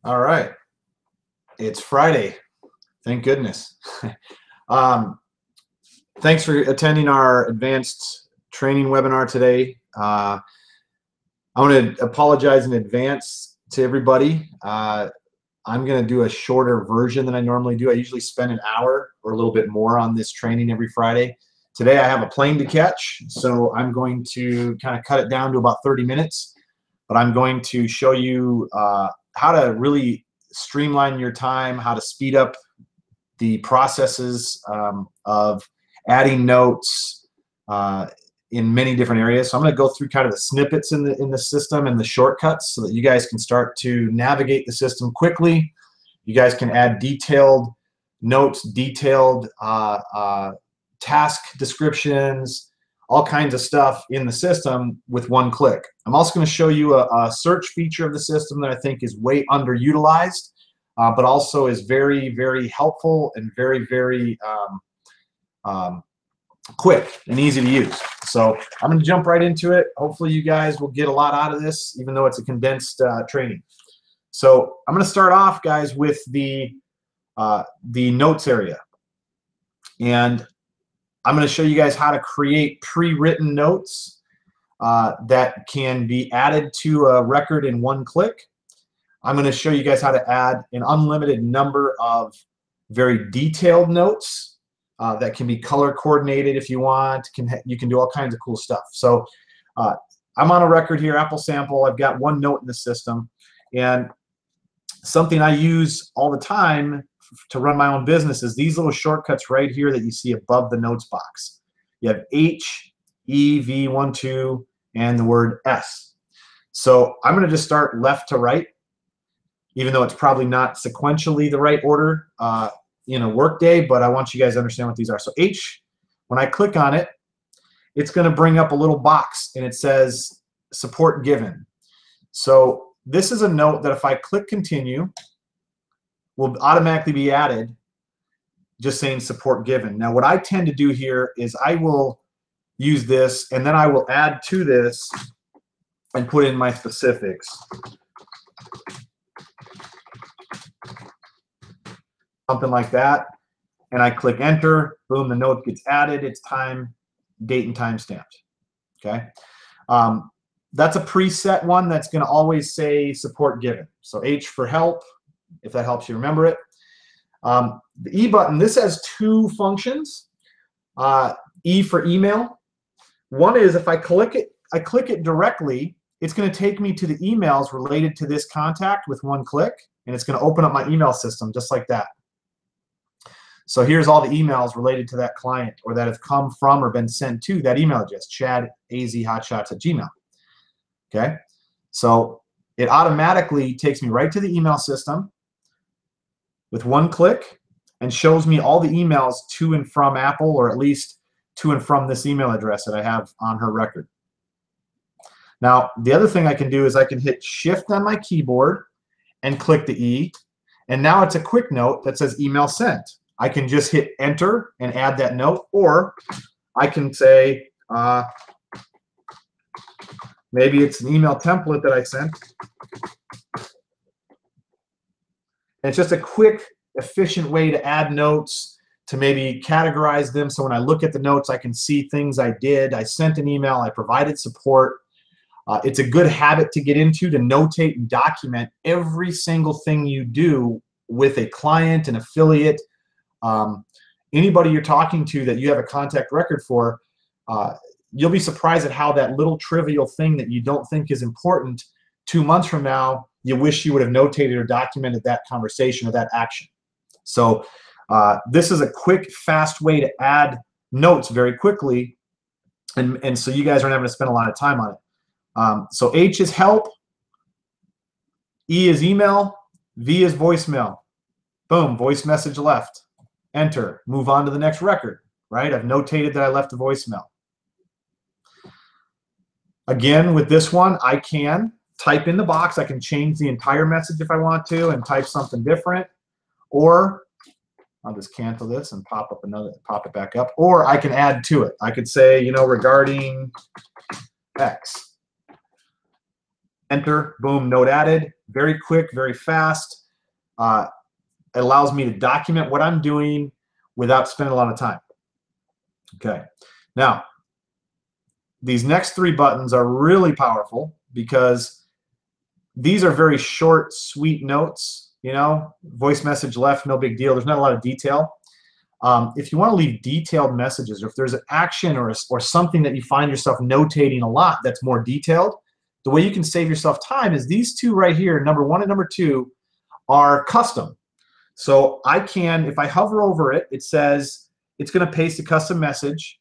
All right. It's Friday. Thank goodness. um, Thanks for attending our advanced training webinar today. I want to apologize in advance to everybody. I'm going to do a shorter version than I normally do. I usually spend an hour or a little bit more on this training every Friday. Today I have a plane to catch, so I'm going to kind of cut it down to about 30 minutes. But I'm going to show you how to really streamline your time, how to speed up the processes of adding notes in many different areas. So I'm going to go through kind of the snippets in the system and the shortcuts so that you guys can start to navigate the system quickly. You guys can add detailed notes, detailed task descriptions, all kinds of stuff in the system with one click. I'm also going to show you a search feature of the system that I think is way underutilized, but also is very, very helpful and very, very quick and easy to use. So I'm going to jump right into it. Hopefully you guys will get a lot out of this, even though it's a condensed training. So I'm going to start off, guys, with the notes area. And I'm going to show you guys how to create pre-written notes that can be added to a record in one click. I'm going to show you guys how to add an unlimited number of very detailed notes that can be color coordinated if you want. You can do all kinds of cool stuff. So I'm on a record here, Apple sample. I've got one note in the system. And something I use all the time to run my own business is these little shortcuts right here that you see above the notes box. You have H, E, V, 1, 2, and the word S. So I'm going to just start left to right, even though it's probably not sequentially the right order in a workday, but I want you guys to understand what these are. So H, when I click on it, it's going to bring up a little box, and it says support given. So this is a note that if I click continue, will automatically be added, just saying support given. Now what I tend to do here is I will use this, and then I will add to this and put in my specifics. Something like that, and I click enter, boom, the note gets added, it's time, date and time stamped. Okay, that's a preset one that's going to always say support given. So H for help, if that helps you remember it. The E button, this has two functions. E for email. One is if I click it directly, it's going to take me to the emails related to this contact with one click, and it's going to open up my email system just like that. So here's all the emails related to that client or that have come from or been sent to that email address, chadazhotshots@gmail. Okay, so it automatically takes me right to the email system with one click and shows me all the emails to and from Apple, or at least to and from this email address that I have on her record. Now, the other thing I can do is I can hit Shift on my keyboard and click the E, and now it's a quick note that says email sent. I can just hit enter and add that note, or I can say maybe it's an email template that I sent. And it's just a quick, efficient way to add notes, to maybe categorize them, so when I look at the notes I can see things I did. I sent an email, I provided support. It's a good habit to get into, to notate and document every single thing you do with a client, an affiliate, anybody you're talking to that you have a contact record for. You'll be surprised at how that little trivial thing that you don't think is important, 2 months from now, you wish you would have notated or documented that conversation or that action. So this is a quick, fast way to add notes very quickly, and so you guys aren't having to spend a lot of time on it. So H is help, E is email, V is voicemail. Boom, voice message left. Enter, move on to the next record, right? I've notated that I left a voicemail. Again, with this one, I can type in the box. I can change the entire message if I want to and type something different, or I'll just cancel this and pop it back up, or I can add to it. I could say, you know, regarding X. Enter, boom, note added. Very quick, very fast. It allows me to document what I'm doing without spending a lot of time. Okay. Now, these next three buttons are really powerful because these are very short, sweet notes. You know, voice message left, no big deal. There's not a lot of detail. If you want to leave detailed messages, or if there's an action or something that you find yourself notating a lot that's more detailed, the way you can save yourself time is these two right here, number 1 and number 2, are custom. So I can, if I hover over it, it says it's going to paste a custom message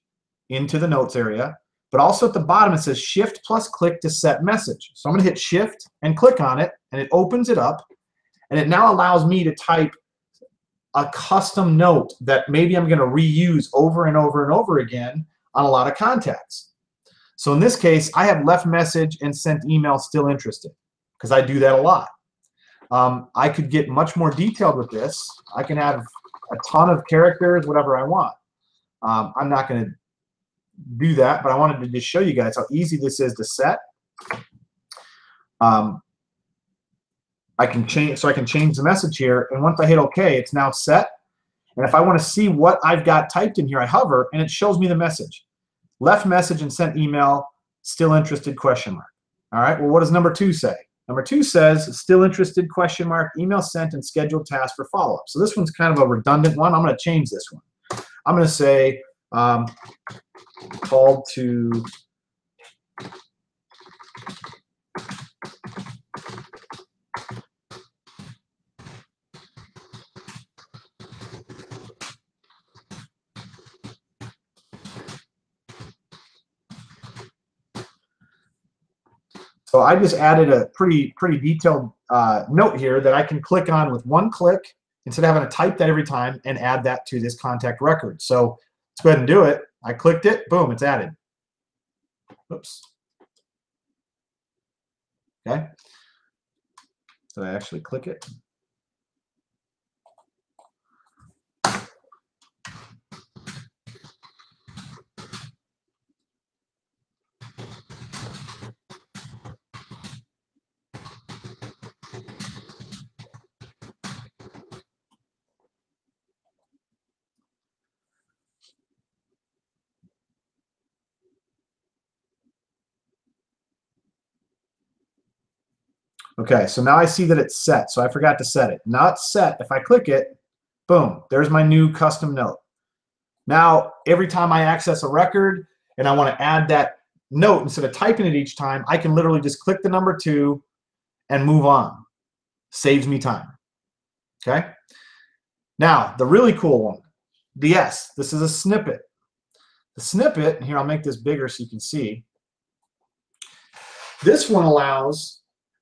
into the notes area, but also at the bottom it says shift plus click to set message. So I'm going to hit shift and click on it, and it opens it up, and it now allows me to type a custom note that maybe I'm going to reuse over and over and over again on a lot of contacts. So in this case, I have left message and sent email still interested because I do that a lot. I could get much more detailed with this. I can have a ton of characters, whatever I want. I'm not going to do that, but I wanted to just show you guys how easy this is to set. I can change the message here, and once I hit OK, it's now set. And if I want to see what I've got typed in here, I hover, and it shows me the message. Left message and sent email, still interested, question mark. All right, well, what does number 2 say? Number 2 says, still interested, question mark, email sent and scheduled task for follow-up. So this one's kind of a redundant one. I'm going to change this one. I'm going to say, called to So I just added a pretty detailed note here that I can click on with one click instead of having to type that every time and add that to this contact record. So let's go ahead and do it. I clicked it, boom, it's added. Oops. Okay. Did I actually click it? Okay, so now I see that it's set, so I forgot to set it. Now it's set. If I click it, boom, there's my new custom note. Now, every time I access a record and I want to add that note, instead of typing it each time, I can literally just click the number 2 and move on. Saves me time. Okay? Now, the really cool one, the S. This is a snippet. The snippet, and here I'll make this bigger so you can see. This one allows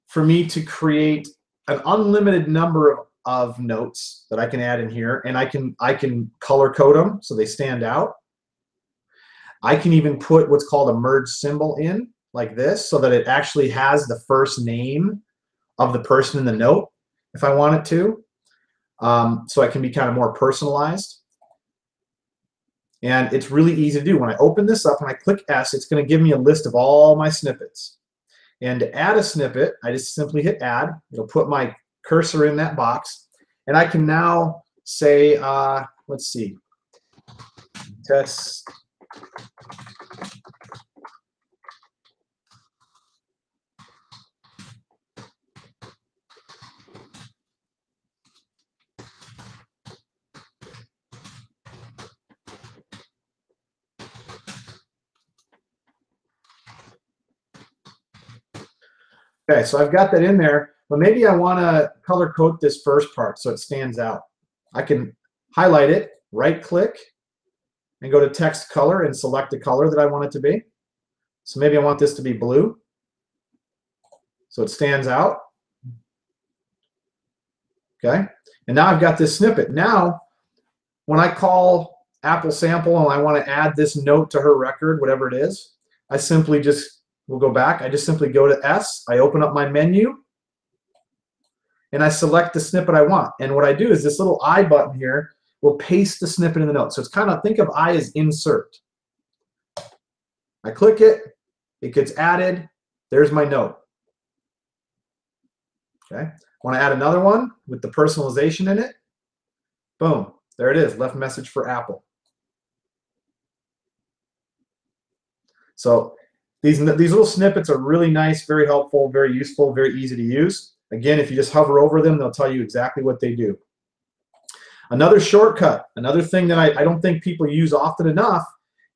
for me to create an unlimited number of notes that I can add in here, and I can color code them so they stand out. I can even put what's called a merge symbol in, like this, so that it actually has the first name of the person in the note if I want it to. So it can be kind of more personalized. And it's really easy to do. When I open this up and I click S, it's going to give me a list of all my snippets. And to add a snippet, I just simply hit add. It'll put my cursor in that box. And I can now say, let's see, test. Okay, so I've got that in there, but maybe I want to color code this first part so it stands out. I can highlight it, right click, and go to text color and select the color that I want it to be. So maybe I want this to be blue, so it stands out. Okay, and now I've got this snippet. Now, when I call Apple Sample and I want to add this note to her record, whatever it is, I simply just we'll go back. I just simply go to S. I open up my menu, and I select the snippet I want. And what I do is this little I button here will paste the snippet in the note. So it's kind of, think of I as insert. I click it. It gets added. There's my note. Okay. Want to add another one with the personalization in it? Boom. There it is. Left message for Apple. So these little snippets are really nice, very helpful, very useful, very easy to use. Again, if you just hover over them, they'll tell you exactly what they do. Another shortcut, another thing that I don't think people use often enough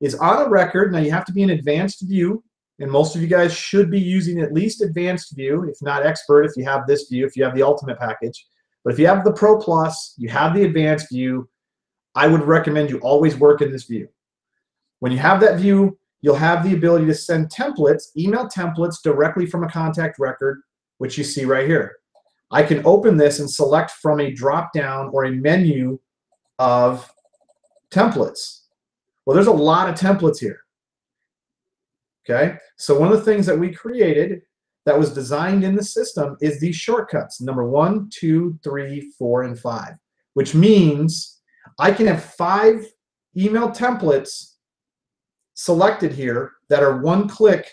is on a record. Now you have to be in advanced view, and most of you guys should be using at least advanced view, if not expert, if you have this view, if you have the ultimate package. But if you have the Pro Plus, you have the advanced view, I would recommend you always work in this view. When you have that view, you'll have the ability to send templates, email templates directly from a contact record, which you see right here. I can open this and select from a drop-down or a menu of templates. Well, there's a lot of templates here. Okay, so one of the things that we created that was designed in the system is these shortcuts, number 1, 2, 3, 4, and 5, which means I can have 5 email templates selected here that are one click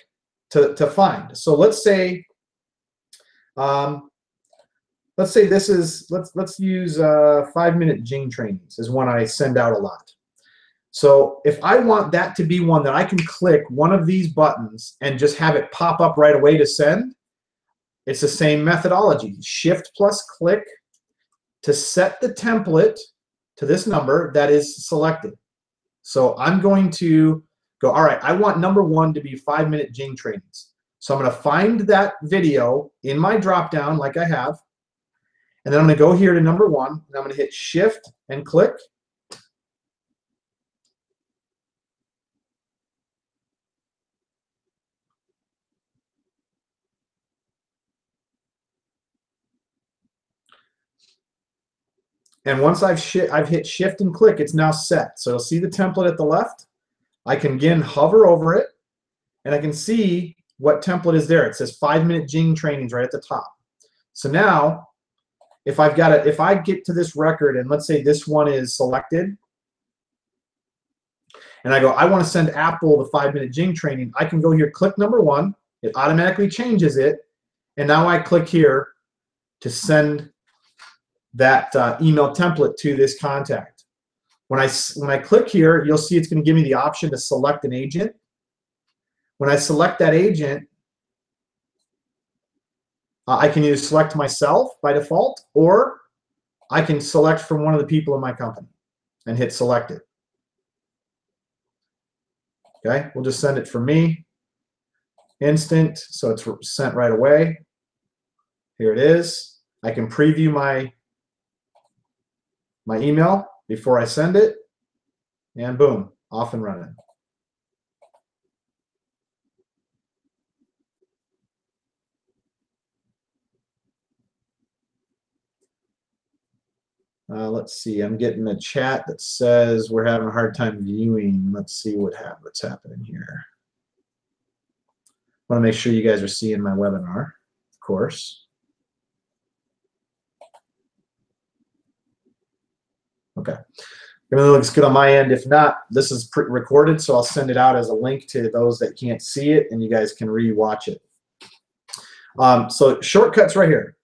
to find. So let's say this is, let's use 5-minute Jing trainings is one I send out a lot. So if I want that to be one that I can click one of these buttons and just have it pop up right away to send, it's the same methodology. Shift plus click to set the template to this number that is selected. So I'm going to go, all right, I want number 1 to be 5-minute Jing trainings. So I'm going to find that video in my drop-down like I have, and then I'm going to go here to number 1, and I'm going to hit Shift and click. And once I've hit Shift and click, it's now set. So you'll see the template at the left. I can again hover over it, and I can see what template is there. It says 5-minute Jing trainings right at the top. So now, if I get to this record, and let's say this one is selected, and I go, I want to send Apple the 5-minute Jing training, I can go here, click number 1, it automatically changes it, and now I click here to send that email template to this contact. When I click here, you'll see it's going to give me the option to select an agent. When I select that agent, I can either select myself by default, or I can select from one of the people in my company and hit selected. Okay, we'll just send it for me. Instant, so it's sent right away. Here it is. I can preview my email before I send it, and boom, off and running. Let's see, I'm getting a chat that says we're having a hard time viewing. Let's see what's happening here. I want to make sure you guys are seeing my webinar, of course. Okay. Everything looks good on my end. If not, this is pre-recorded, so I'll send it out as a link to those that can't see it, and you guys can re-watch it. So shortcuts right here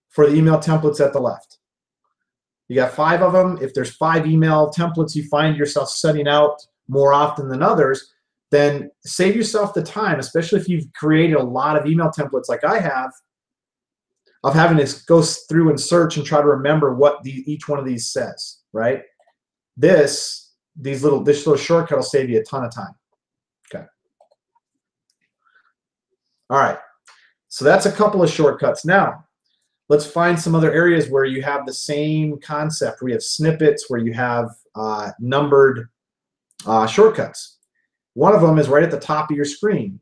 for the email templates at the left. You got 5 of them. If there's 5 email templates you find yourself sending out more often than others, then save yourself the time, especially if you've created a lot of email templates like I have, of having to go through and search and try to remember what each one of these says, right? This little shortcut will save you a ton of time. Okay. All right. So that's a couple of shortcuts. Now, let's find some other areas where you have the same concept. We have snippets where you have numbered shortcuts. One of them is right at the top of your screen.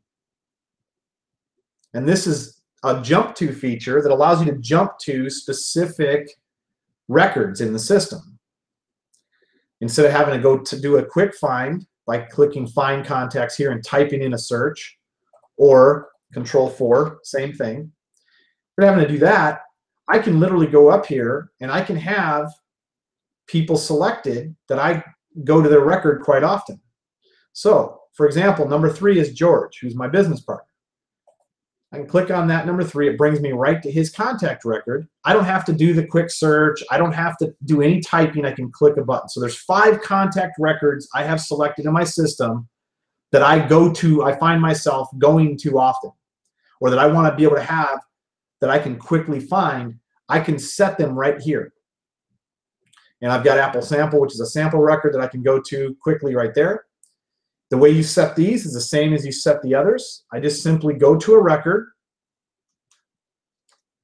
And this is a jump to feature that allows you to jump to specific records in the system. Instead of having to go to do a quick find by clicking Find Contacts here and typing in a search, or Control-4, same thing. If you're having to do that, I can literally go up here and I can have people selected that I go to their record quite often. So, for example, number 3 is George, who's my business partner. I can click on that number 3. It brings me right to his contact record. I don't have to do the quick search. I don't have to do any typing. I can click a button. So there's 5 contact records I have selected in my system that I go to, I find myself going to often, or that I want to be able to have that I can quickly find. I can set them right here. And I've got Apple Sample, which is a sample record that I can go to quickly right there. The way you set these is the same as you set the others. I just simply go to a record,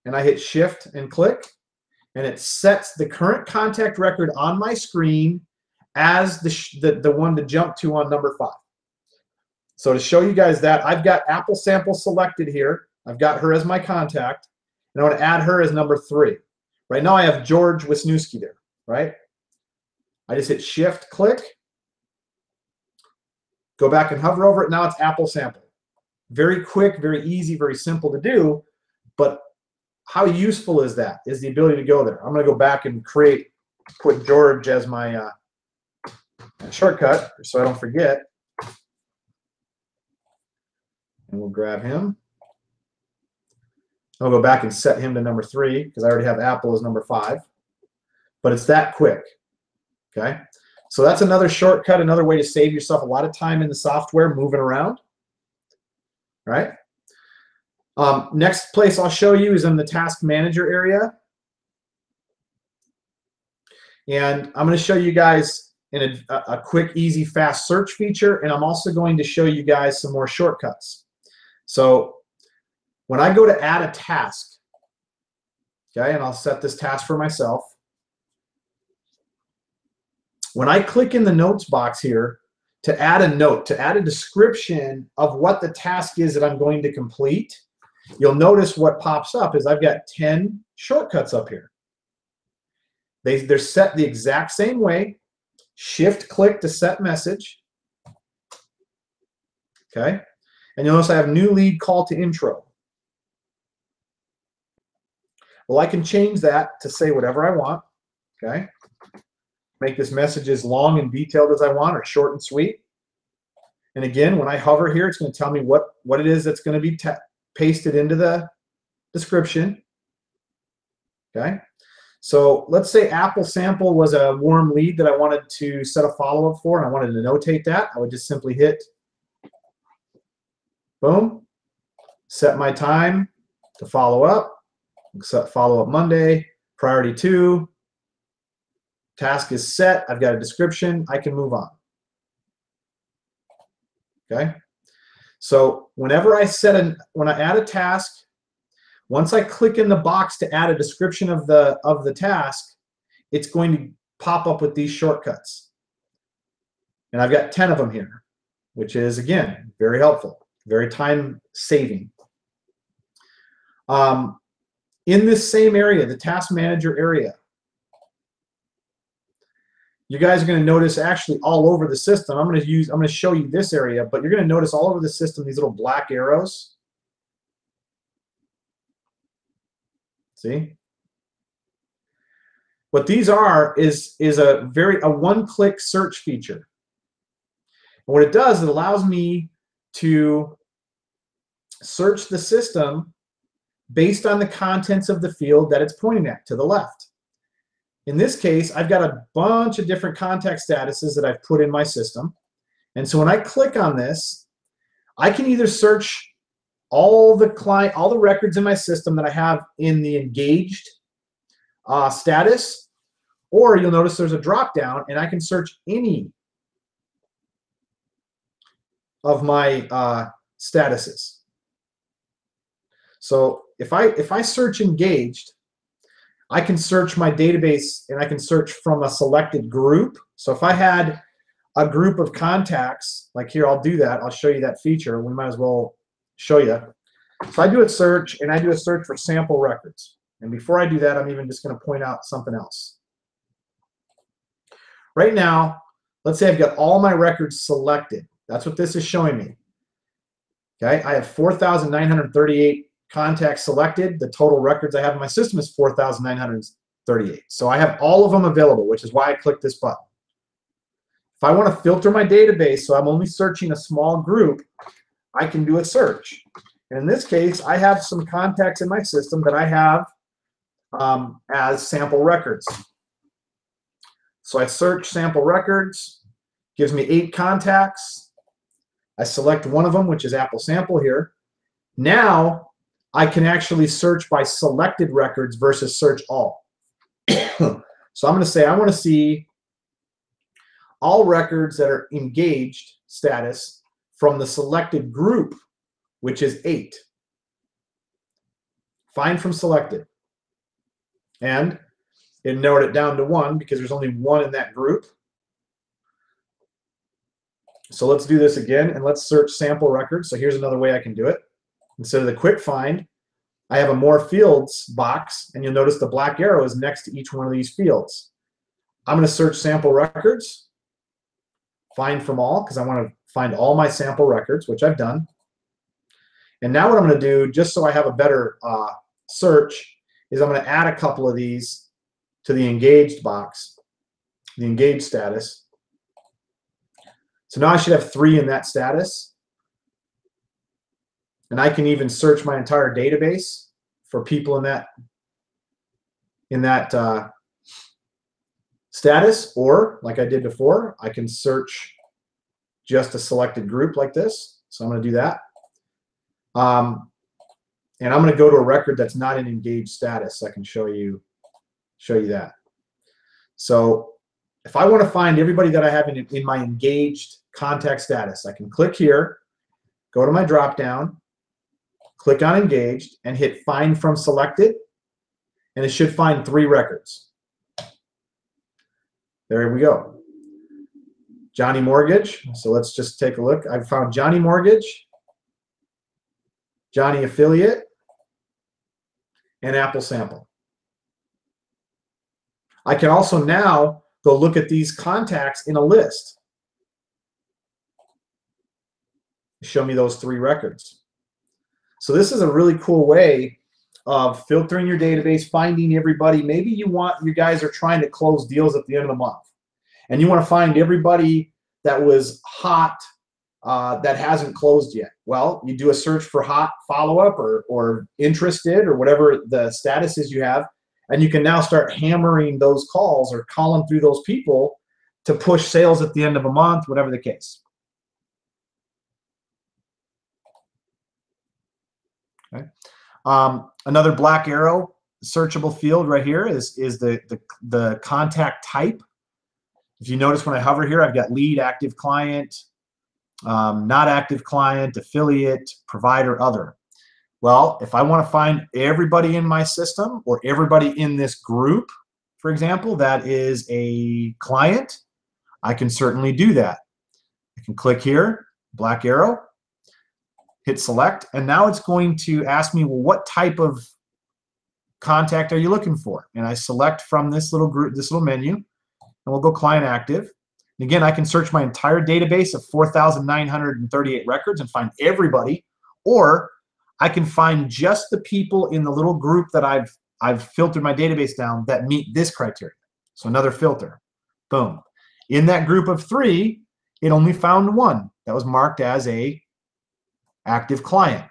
and I hit Shift and click, and it sets the current contact record on my screen as the one to jump to on number 5. So to show you guys that, I've got Apple Sample selected here. I've got her as my contact, and I want to add her as number 3. Right now I have George Wisniewski there, right? I just hit Shift, click, go back and hover over it. Now it's Apple Sample. Very quick, very easy, very simple to do, but how useful is that? Is the ability to go there. I'm going to go back and put George as my shortcut so I don't forget. And we'll grab him. I'll go back and set him to number 3 because I already have Apple as number 5. But it's that quick. Okay? So that's another shortcut, another way to save yourself a lot of time in the software moving around. Right? Next place I'll show you is in the Task Manager area. And I'm going to show you guys in a quick, easy, fast search feature, and I'm also going to show you guys some more shortcuts. So when I go to add a task, okay, and I'll set this task for myself. When I click in the notes box here to add a note, to add a description of what the task is that I'm going to complete, you'll notice what pops up is I've got 10 shortcuts up here. They're set the exact same way. Shift click to set message. Okay. And you'll notice I have new lead call to intro. Well, I can change that to say whatever I want. Okay. Make this message as long and detailed as I want, or short and sweet. And again, when I hover here, it's going to tell me what it is that's going to be pasted into the description. Okay. So let's say Apple Sample was a warm lead that I wanted to set a follow-up for, and I wanted to notate that. I would just simply hit boom, set my time to follow up, set follow-up Monday, priority 2, task is set, I've got a description, I can move on. Okay? So whenever when I add a task, once I click in the box to add a description of the task, it's going to pop up with these shortcuts. And I've got 10 of them here, which is, again, very helpful, very time-saving. In this same area, the Task Manager area, you guys are going to notice actually all over the system. I'm going to show you this area, but you're going to notice all over the system these little black arrows. See? What these are is a one-click search feature. And what it does, it allows me to search the system based on the contents of the field that it's pointing at to the left. In this case, I've got a bunch of different contact statuses that I've put in my system. And so when I click on this, I can either search all the records in my system that I have in the engaged status, or you'll notice there's a drop down and I can search any of my statuses. So if I search engaged, I can search my database and I can search from a selected group. So if I had a group of contacts, like here, I'll do that. I'll show you that feature. We might as well show you. So I do a search, and I do a search for sample records. And before I do that, I'm even just going to point out something else. Right now, let's say I've got all my records selected. That's what this is showing me. Okay, I have 4,938 contacts selected. The total records I have in my system is 4,938. So I have all of them available, which is why I click this button. If I want to filter my database so I'm only searching a small group, I can do a search. And in this case, I have some contacts in my system that I have as sample records. So I search sample records, gives me 8 contacts. I select one of them, which is Apple Sample here. Now I can actually search by selected records versus search all. So I'm going to say I want to see all records that are engaged status from the selected group, which is 8. Find from selected. And it narrowed it down to 1 because there's only 1 in that group. So let's do this again, and let's search sample records. So here's another way I can do it. Instead of the quick find, I have a more fields box, and you'll notice the black arrow is next to each one of these fields. I'm going to search sample records, find from all, because I want to find all my sample records, which I've done. And now what I'm going to do, just so I have a better search, is I'm going to add a couple of these to the engaged box, the engaged status. So now I should have 3 in that status. And I can even search my entire database for people in that status, or like I did before, I can search just a selected group like this. So I'm going to do that. And I'm going to go to a record that's not in engaged status so I can show you that. So if I want to find everybody that I have in my engaged contact status, I can click here, go to my drop down, click on engaged, and hit find from selected, and it should find 3 records. There we go. Johnny Mortgage. So let's just take a look. I've found Johnny Mortgage, Johnny Affiliate, and Apple Sample. I can also now go look at these contacts in a list. Show me those 3 records. So this is a really cool way of filtering your database, finding everybody. Maybe you guys are trying to close deals at the end of the month, and you want to find everybody that was hot that hasn't closed yet. Well, you do a search for hot follow-up or interested or whatever the status is you have, and you can now start hammering those calls or calling through those people to push sales at the end of a month, whatever the case. Okay. Another black arrow searchable field right here is the contact type. If you notice when I hover here, I've got lead, active client, not active client, affiliate, provider, other. Well, if I want to find everybody in my system or everybody in this group, for example, that is a client, I can certainly do that. I can click here, black arrow, hit select, and now it's going to ask me, well, what type of contact are you looking for? And I select from this little group, this little menu, and we'll go client active. And again, I can search my entire database of 4,938 records and find everybody, or I can find just the people in the little group that I've filtered my database down that meet this criteria. So another filter, boom. In that group of 3, it only found 1 that was marked as a active client.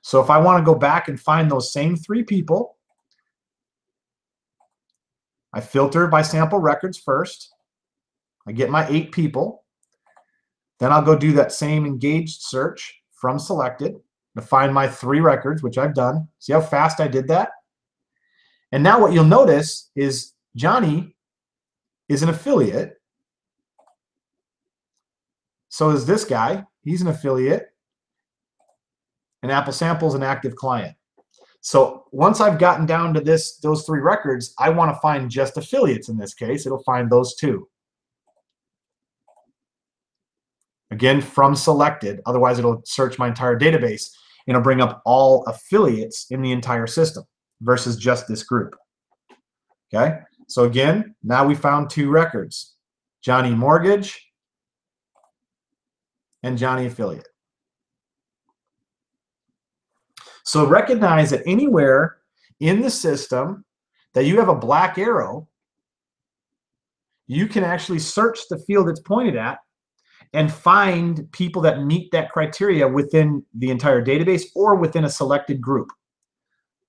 So if I want to go back and find those same 3 people, I filter by sample records first. I get my 8 people. Then I'll go do that same engaged search from selected to find my 3 records, which I've done. See how fast I did that? And now what you'll notice is Johnny is an affiliate. So is this guy. He's an affiliate. And Apple Sample is an active client. So once I've gotten down to those 3 records, I want to find just affiliates in this case. It'll find those 2. Again, from selected. Otherwise, it'll search my entire database and it'll bring up all affiliates in the entire system versus just this group. Okay? So again, now we found 2 records. Johnny Mortgage and Johnny Affiliate. So recognize that anywhere in the system that you have a black arrow, you can actually search the field it's pointed at and find people that meet that criteria within the entire database or within a selected group.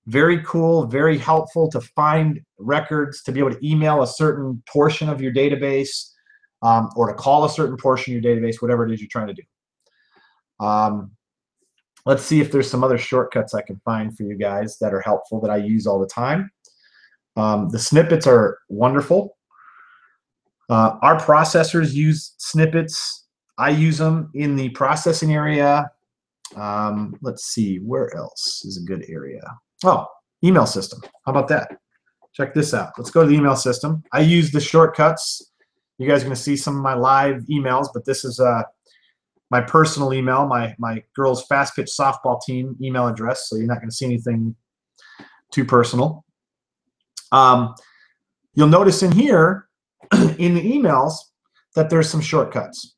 Very cool, very helpful to find records, to be able to email a certain portion of your database, or to call a certain portion of your database, whatever it is you're trying to do. Let's see if there's some other shortcuts I can find for you guys that are helpful that I use all the time. The snippets are wonderful. Our processors use snippets. I use them in the processing area. Let's see, where else is a good area? Oh, email system. How about that? Check this out. Let's go to the email system. I use the shortcuts. You guys are going to see some of my live emails, but this is my personal email, my girls' fast pitch softball team email address, so you're not going to see anything too personal. You'll notice in here, in the emails, that there's some shortcuts.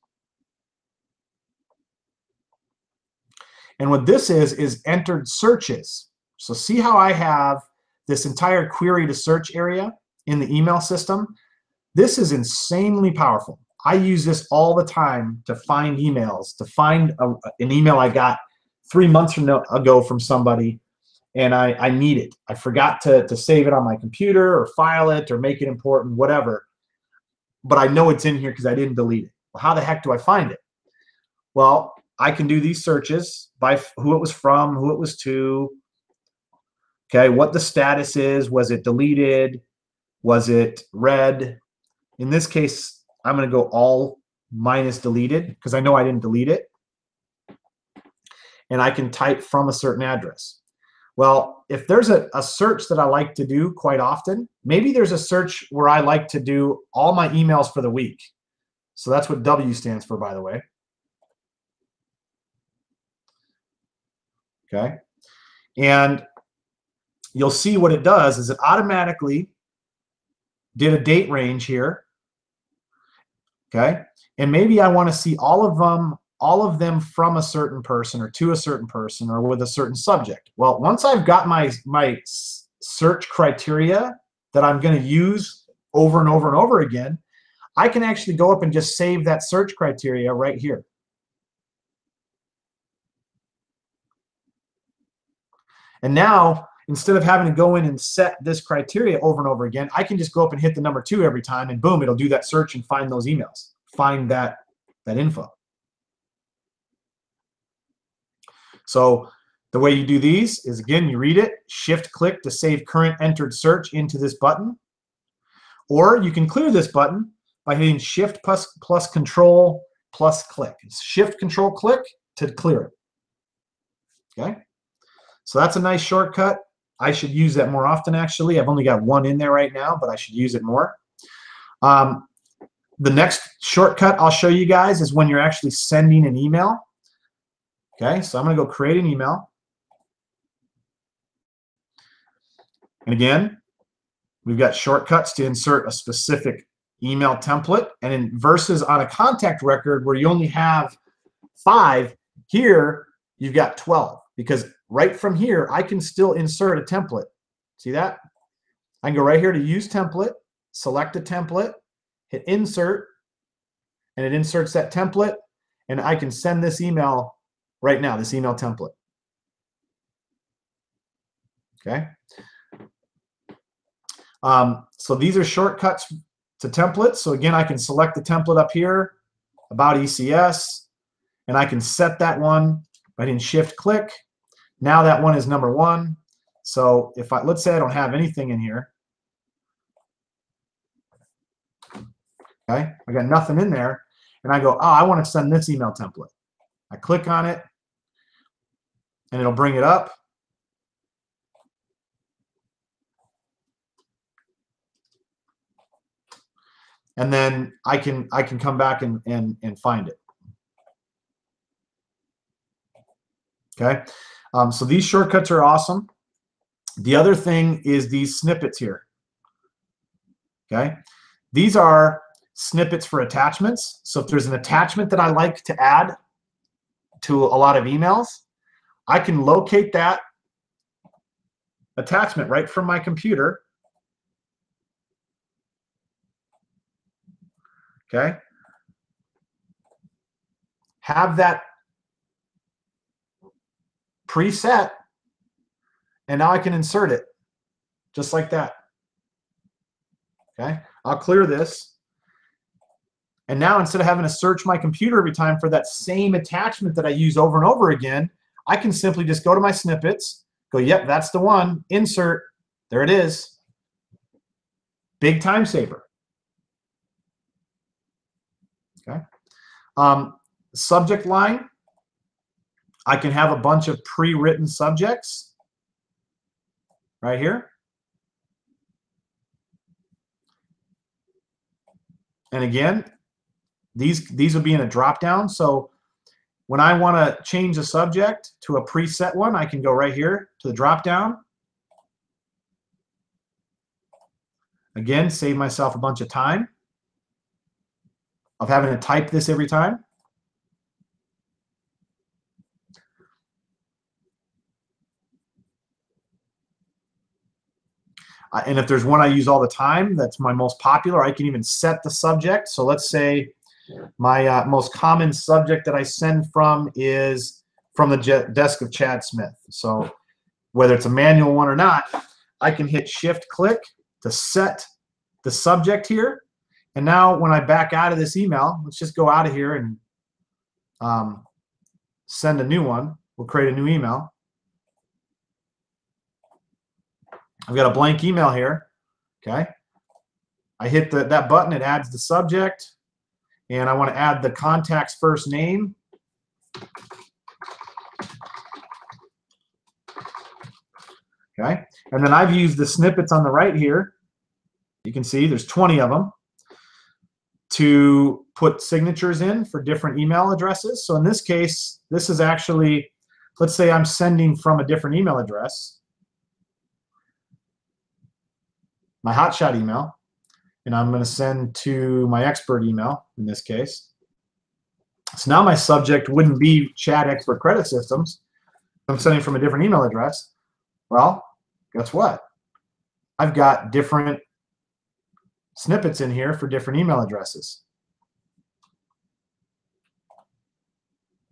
And what this is entered searches. So see how I have this entire query to search area in the email system? This is insanely powerful. I use this all the time to find emails, to find an email I got 3 months ago from somebody, and I need it. I forgot to save it on my computer or file it or make it important, whatever. But I know it's in here because I didn't delete it. Well, how the heck do I find it? Well, I can do these searches by who it was from, who it was to, okay, what the status is, was it deleted, was it read? In this case, I'm going to go all minus deleted because I know I didn't delete it. And I can type from a certain address. Well, if there's a search that I like to do quite often, maybe there's a search where I like to do all my emails for the week. So that's what W stands for, by the way. Okay. And you'll see what it does is it automatically did a date range here. Okay. And maybe I want to see all of them from a certain person or to a certain person or with a certain subject. Well, once I've got my search criteria that I'm going to use over and over and over again, I can actually go up and just save that search criteria right here. And now, instead of having to go in and set this criteria over and over again, I can just go up and hit the number 2 every time, and boom, it'll do that search and find those emails, find that info. So the way you do these is, again, you read it, shift-click to save current entered search into this button, or you can clear this button by hitting Shift plus Control plus click. It's Shift Control click to clear it. Okay. So that's a nice shortcut. I should use that more often, actually. I've only got one in there right now, but I should use it more. The next shortcut I'll show you guys is when you're actually sending an email. Okay, so I'm going to go create an email. And again, we've got shortcuts to insert a specific email template. And in versus on a contact record where you only have 5, here you've got 12. Because right from here, I can still insert a template. See that? I can go right here to Use Template, select a template, hit Insert, and it inserts that template, and I can send this email right now, this email template. Okay? So these are shortcuts to templates. So again, I can select the template up here, About ECS, and I can set that one by hitting Shift-click. Now that one is number 1. So if let's say I don't have anything in here. Okay, I got nothing in there, and I go, oh, I want to send this email template. I click on it, and it'll bring it up. And then I can come back and find it. Okay, so these shortcuts are awesome. The other thing is these snippets here. Okay, these are snippets for attachments. So if there's an attachment that I like to add to a lot of emails, I can locate that attachment right from my computer. Okay. have that preset, and now I can insert it just like that. Okay, I'll clear this. And now instead of having to search my computer every time for that same attachment that I use over and over again, I can simply just go to my snippets, go, yep, that's the one, insert, there it is. Big time saver. Okay. Subject line, I can have a bunch of pre-written subjects right here. And again, these will be in a drop down. So when I want to change a subject to a preset one, I can go right here to the drop down. Again, save myself a bunch of time of having to type this every time. And if there's one I use all the time, that's my most popular, I can even set the subject. So let's say my most common subject that I send from is from the desk of Chad Smith. So whether it's a manual one or not, I can hit shift click to set the subject here. And now when I back out of this email, let's just go out of here and send a new one. We'll create a new email. I've got a blank email here. Okay. I hit that button, it adds the subject, and I want to add the contact's first name. Okay. And then I've used the snippets on the right here. You can see there's 20 of them to put signatures in for different email addresses. So in this case, this is actually, let's say I'm sending from a different email address, my hotshot email, and I'm going to send to my expert email in this case. So now my subject wouldn't be Chad Expert Credit Systems. I'm sending from a different email address. Well, guess what? I've got different snippets in here for different email addresses.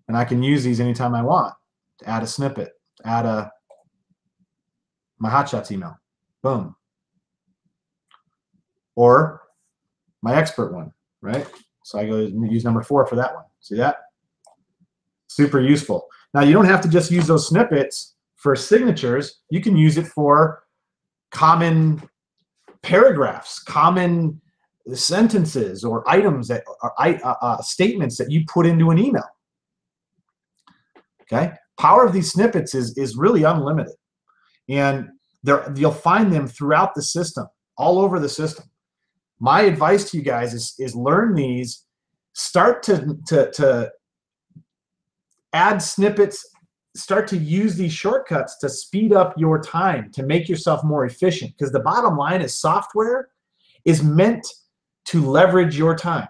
And I can use these anytime I want to add a snippet, to add my hotshots email. Boom. Or my expert one, right? So I go use number 4 for that one. See that? Super useful. Now you don't have to just use those snippets for signatures. You can use it for common paragraphs, common sentences, or items that are statements that you put into an email. Okay, power of these snippets is really unlimited, and you'll find them throughout the system, all over the system. My advice to you guys is learn these, start to add snippets, start to use these shortcuts to speed up your time, to make yourself more efficient. Because the bottom line is software is meant to leverage your time.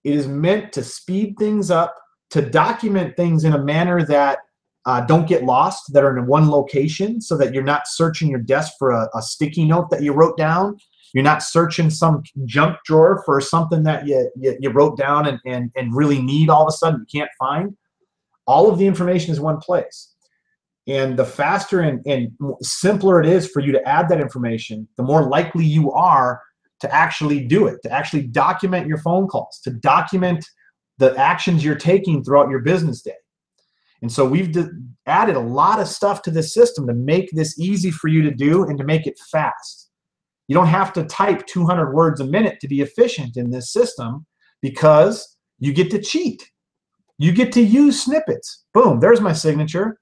It is meant to speed things up, to document things in a manner that don't get lost, that are in one location, so that you're not searching your desk for a sticky note that you wrote down. You're not searching some junk drawer for something that you wrote down and really need all of a sudden you can't find. All of the information is one place. And the faster and simpler it is for you to add that information, the more likely you are to actually do it, to actually document your phone calls, to document the actions you're taking throughout your business day. And so we've added a lot of stuff to this system to make this easy for you to do and to make it fast. You don't have to type 200 words a minute to be efficient in this system, because you get to cheat. You get to use snippets. Boom, there's my signature.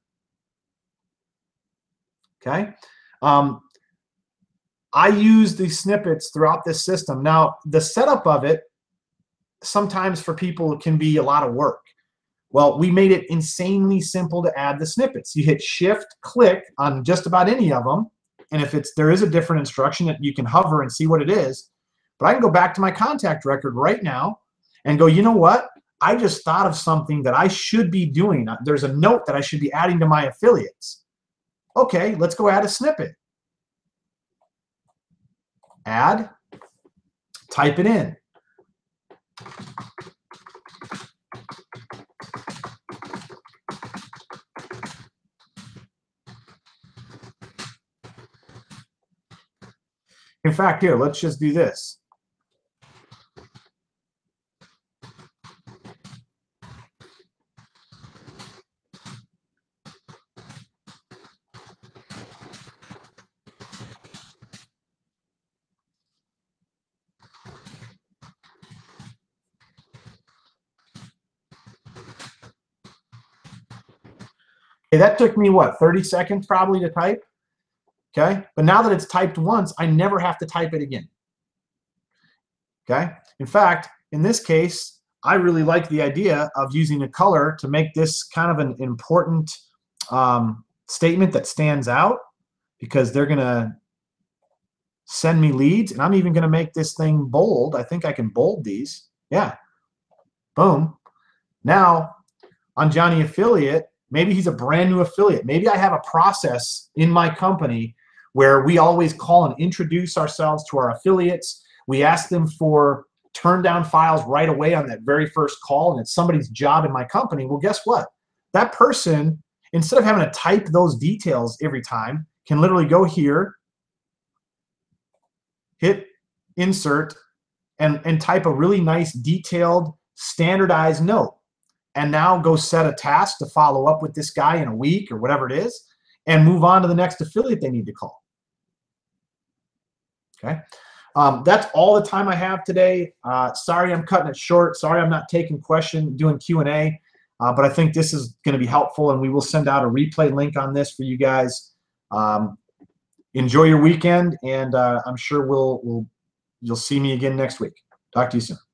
Okay. I use these snippets throughout this system. Now, the setup of it sometimes for people can be a lot of work. Well, we made it insanely simple to add the snippets. You hit shift click on just about any of them, and if there is a different instruction, that you can hover and see what it is. But I can go back to my contact record right now and go, you know what? I just thought of something that I should be doing. There's a note that I should be adding to my affiliates. Okay, let's go add a snippet. Add, type it in. In fact, here, let's just do this. Okay, that took me, what, 30 seconds probably to type? Okay, but now that it's typed once, I never have to type it again. Okay, in fact, in this case, I really like the idea of using a color to make this kind of an important statement that stands out, because they're going to send me leads, and I'm even going to make this thing bold. I think I can bold these. Yeah, boom. Now, on Johnny Affiliate, maybe he's a brand new affiliate. Maybe I have a process in my company where we always call and introduce ourselves to our affiliates. We ask them for turn down files right away on that very first call, and it's somebody's job in my company. Well, guess what? That person, instead of having to type those details every time, can literally go here, hit insert, and type a really nice, detailed, standardized note. And now go set a task to follow up with this guy in a week or whatever it is, and move on to the next affiliate they need to call. Okay, that's all the time I have today. Sorry I'm cutting it short. Sorry I'm not taking questions, doing Q&A, but I think this is going to be helpful, and we will send out a replay link on this for you guys. Enjoy your weekend, and I'm sure you'll see me again next week. Talk to you soon.